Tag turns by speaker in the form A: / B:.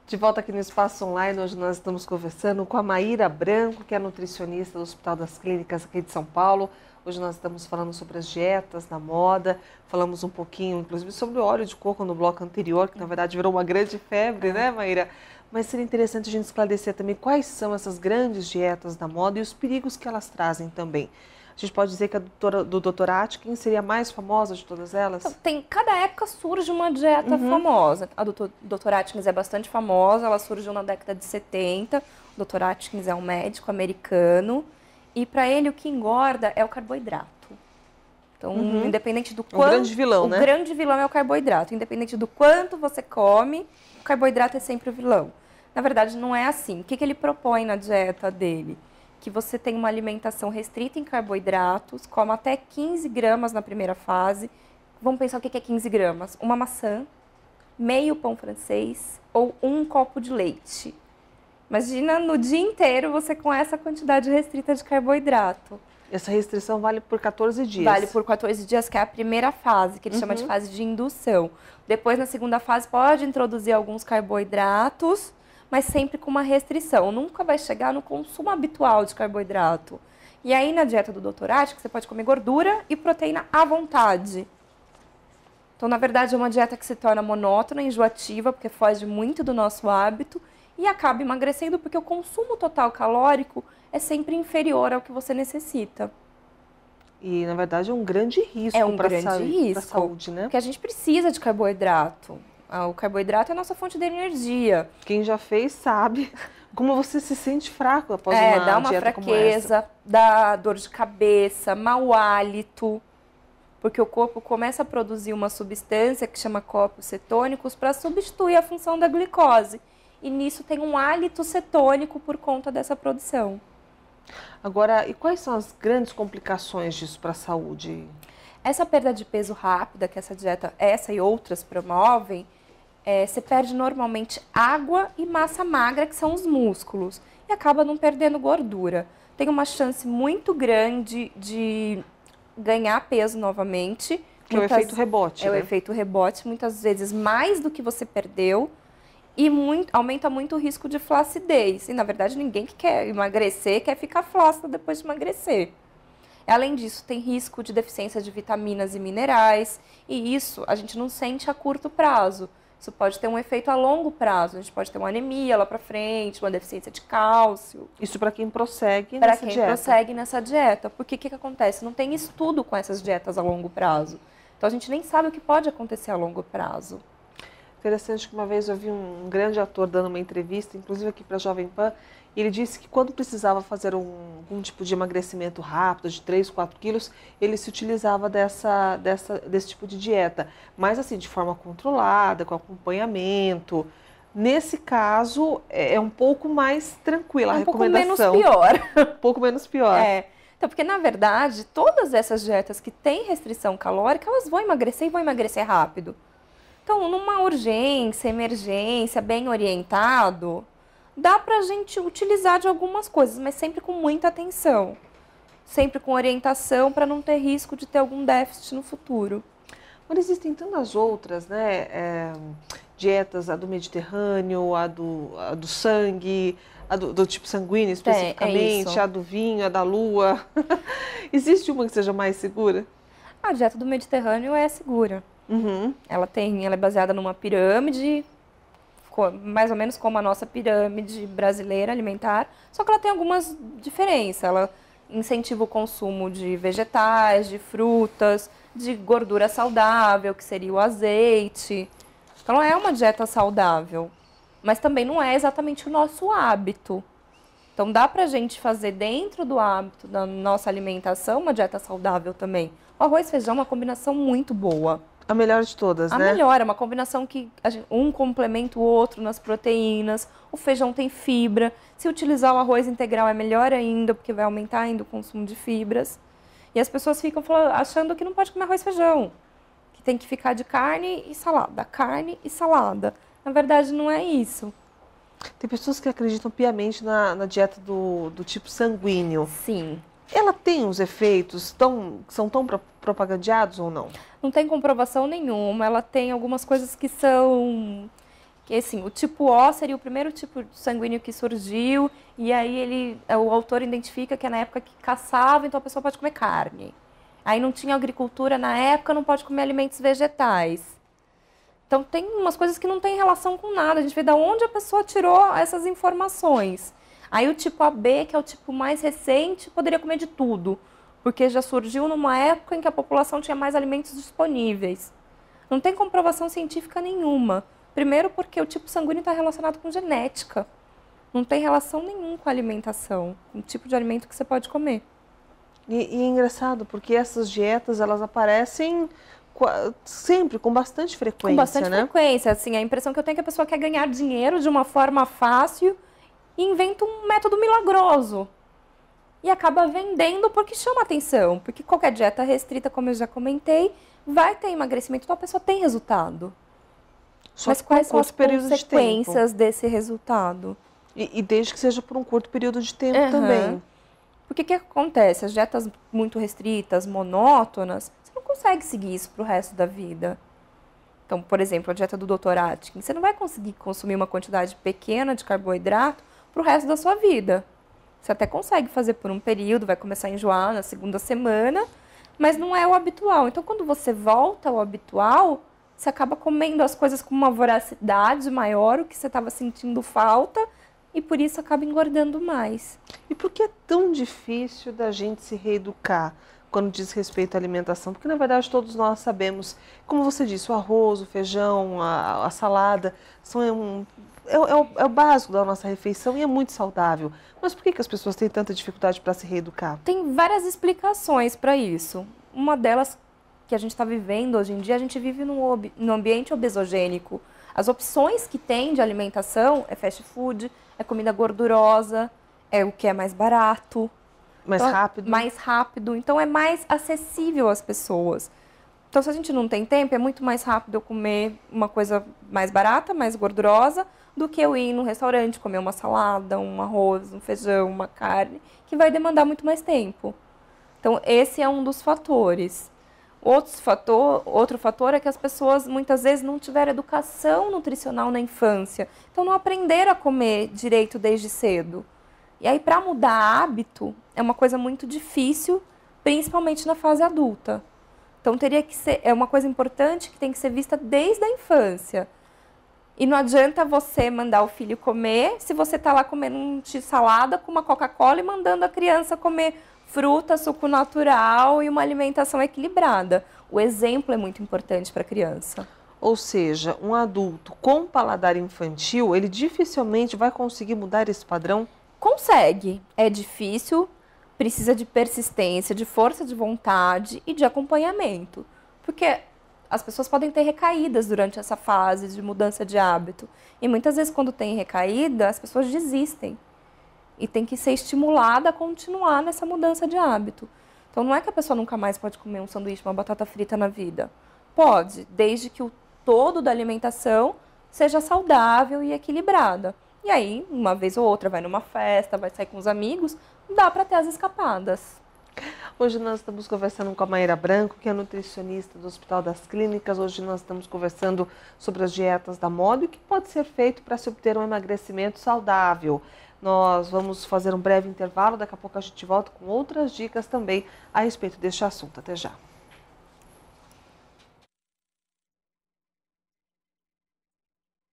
A: De volta aqui no Espaço Online, hoje nós estamos conversando com a Maíra Branco, que é nutricionista do Hospital das Clínicas aqui de São Paulo. Hoje nós estamos falando sobre as dietas na moda, falamos um pouquinho, inclusive, sobre o óleo de coco no bloco anterior, que na verdade virou uma grande febre, né, Maíra? Mas seria interessante a gente esclarecer também quais são essas grandes dietas da moda e os perigos que elas trazem também. A gente pode dizer que a do Dr. Atkins seria a mais famosa de todas elas?
B: Então, cada época surge uma dieta famosa. A do Dr. Atkins é bastante famosa, ela surgiu na década de 70. O Dr. Atkins é um médico americano e para ele o que engorda é o carboidrato. Então, independente do quanto...
A: O grande vilão, né?
B: O grande vilão é o carboidrato. Independente do quanto você come, o carboidrato é sempre o vilão. Na verdade, não é assim. O que ele propõe na dieta dele? Que você tem uma alimentação restrita em carboidratos, coma até 15 gramas na primeira fase. Vamos pensar o que é 15 gramas. Uma maçã, meio pão francês ou um copo de leite. Imagina no dia inteiro você com essa quantidade restrita de carboidrato.
A: Essa restrição vale por 14 dias?
B: Vale por 14 dias, que é a primeira fase, que ele chama de fase de indução. Depois, na segunda fase, pode introduzir alguns carboidratos, mas sempre com uma restrição. Nunca vai chegar no consumo habitual de carboidrato. E aí, na dieta do Dr. Atkins, você pode comer gordura e proteína à vontade. Então, na verdade, é uma dieta que se torna monótona, enjoativa, porque foge muito do nosso hábito e acaba emagrecendo, porque o consumo total calórico é sempre inferior ao que você necessita.
A: E, na verdade, é um grande risco para a saúde, né?
B: Porque a gente precisa de carboidrato. O carboidrato é a nossa fonte de energia.
A: Quem já fez sabe como você se sente fraco após uma
B: dá uma
A: dieta
B: fraqueza,
A: como essa.
B: dá dor de cabeça, mau hálito, porque o corpo começa a produzir uma substância que chama corpos cetônicos para substituir a função da glicose. E nisso tem um hálito cetônico por conta dessa produção.
A: Agora, e quais são as grandes complicações disso para a saúde?
B: Essa perda de peso rápida que essa dieta, essa e outras promovem, você perde normalmente água e massa magra, que são os músculos, e acaba não perdendo gordura. Tem uma chance muito grande de ganhar peso novamente.
A: Que é o efeito rebote,
B: né?
A: É
B: o efeito rebote, muitas vezes mais do que você perdeu, e aumenta muito o risco de flacidez. E, na verdade, ninguém que quer emagrecer quer ficar flácida depois de emagrecer. Além disso, tem risco de deficiência de vitaminas e minerais, e isso a gente não sente a curto prazo. Isso pode ter um efeito a longo prazo. A gente pode ter uma anemia lá para frente, uma deficiência de cálcio.
A: Isso para quem prossegue nessa dieta.
B: Para quem prossegue nessa dieta. Porque o que acontece? Não tem estudo com essas dietas a longo prazo. Então a gente nem sabe o que pode acontecer a longo prazo.
A: Interessante que uma vez eu vi um grande ator dando uma entrevista, inclusive aqui para a Jovem Pan, e ele disse que quando precisava fazer algum tipo de emagrecimento rápido, de 3, 4 quilos, ele se utilizava desse tipo de dieta. Mas assim, de forma controlada, com acompanhamento. Nesse caso, é um pouco mais tranquila a recomendação.
B: Um pouco menos pior.
A: Um pouco menos pior.
B: Então, porque na verdade, todas essas dietas que têm restrição calórica, elas vão emagrecer e vão emagrecer rápido. Então, numa urgência, emergência, bem orientado, dá pra gente utilizar de algumas coisas, mas sempre com muita atenção. Sempre com orientação para não ter risco de ter algum déficit no futuro.
A: Mas existem tantas outras, né? Dietas, a do Mediterrâneo, a do sangue, a do tipo sanguíneo especificamente, a do vinho, a da lua. Existe uma que seja mais segura?
B: A dieta do Mediterrâneo é segura. Ela é baseada numa pirâmide, mais ou menos como a nossa pirâmide brasileira alimentar, só que ela tem algumas diferenças. Ela incentiva o consumo de vegetais, de frutas, de gordura saudável, que seria o azeite. Então é uma dieta saudável, mas também não é exatamente o nosso hábito. Então dá pra gente fazer dentro do hábito da nossa alimentação uma dieta saudável também. O arroz e feijão é uma combinação muito boa.
A: A melhor de todas, né?
B: A melhor, é uma combinação que um complementa o outro nas proteínas, o feijão tem fibra. Se utilizar o arroz integral é melhor ainda, porque vai aumentar ainda o consumo de fibras. E as pessoas ficam achando que não pode comer arroz e feijão, que tem que ficar de carne e salada, carne e salada. Na verdade, não é isso.
A: Tem pessoas que acreditam piamente na dieta do tipo sanguíneo.
B: Sim.
A: Ela tem os efeitos que são tão propagandeados ou não?
B: Não tem comprovação nenhuma. Ela tem algumas coisas que são Que assim, o tipo O seria o primeiro tipo sanguíneo que surgiu, e aí o autor identifica que é na época que caçava, então a pessoa pode comer carne. Aí não tinha agricultura na época, não pode comer alimentos vegetais. Então tem umas coisas que não tem relação com nada, a gente vê de onde a pessoa tirou essas informações. Aí o tipo AB, que é o tipo mais recente, poderia comer de tudo, porque já surgiu numa época em que a população tinha mais alimentos disponíveis. Não tem comprovação científica nenhuma. Primeiro porque o tipo sanguíneo está relacionado com genética. Não tem relação nenhuma com a alimentação, com o tipo de alimento que você pode comer.
A: E é engraçado, porque essas dietas, elas aparecem sempre, com bastante frequência,
B: com bastante
A: né?
B: frequência. Assim, a impressão que eu tenho é que a pessoa quer ganhar dinheiro de uma forma fácil e inventa um método milagroso. E acaba vendendo porque chama atenção. Porque qualquer dieta restrita, como eu já comentei, vai ter emagrecimento, então a pessoa tem resultado. Mas quais são as consequências desse resultado?
A: E desde que seja por um curto período de tempo também.
B: Porque o que acontece? As dietas muito restritas, monótonas, você não consegue seguir isso para o resto da vida. Então, por exemplo, a dieta do Dr. Atkins, você não vai conseguir consumir uma quantidade pequena de carboidrato para o resto da sua vida. Você até consegue fazer por um período, vai começar a enjoar na segunda semana, mas não é o habitual. Então, quando você volta ao habitual, você acaba comendo as coisas com uma voracidade maior, o que você estava sentindo falta, e por isso acaba engordando mais.
A: E por que é tão difícil da gente se reeducar quando diz respeito à alimentação? Porque, na verdade, todos nós sabemos, como você disse, o arroz, o feijão, a salada, é o básico da nossa refeição e é muito saudável. Mas por que as pessoas têm tanta dificuldade para se reeducar?
B: Tem várias explicações para isso. Uma delas que a gente está vivendo hoje em dia, a gente vive num ambiente obesogênico. As opções que tem de alimentação é fast food, é comida gordurosa, é o que é mais barato.
A: Rápido.
B: Mais rápido. Então, é mais acessível às pessoas. Então, se a gente não tem tempo, é muito mais rápido eu comer uma coisa mais barata, mais gordurosa, do que eu ir num restaurante, comer uma salada, um arroz, um feijão, uma carne, que vai demandar muito mais tempo. Então, esse é um dos fatores. Outro fator é que as pessoas muitas vezes não tiveram educação nutricional na infância. Então, não aprenderam a comer direito desde cedo. E aí, para mudar hábito, é uma coisa muito difícil, principalmente na fase adulta. Então, teria que ser, é uma coisa importante que tem que ser vista desde a infância. E não adianta você mandar o filho comer se você está lá comendo um x-salada com uma Coca-Cola e mandando a criança comer fruta, suco natural e uma alimentação equilibrada. O exemplo é muito importante para a criança.
A: Ou seja, um adulto com paladar infantil, ele dificilmente vai conseguir mudar esse padrão?
B: Consegue. É difícil, precisa de persistência, de força de vontade e de acompanhamento. Porque as pessoas podem ter recaídas durante essa fase de mudança de hábito. E muitas vezes, quando tem recaída, as pessoas desistem. E tem que ser estimulada a continuar nessa mudança de hábito. Então, não é que a pessoa nunca mais pode comer um sanduíche, uma batata frita na vida. Pode, desde que o todo da alimentação seja saudável e equilibrada. E aí, uma vez ou outra, vai numa festa, vai sair com os amigos, dá para ter as escapadas.
A: Hoje nós estamos conversando com a Maíra Branco, que é nutricionista do Hospital das Clínicas. Hoje nós estamos conversando sobre as dietas da moda e o que pode ser feito para se obter um emagrecimento saudável. Nós vamos fazer um breve intervalo, daqui a pouco a gente volta com outras dicas também a respeito deste assunto. Até já.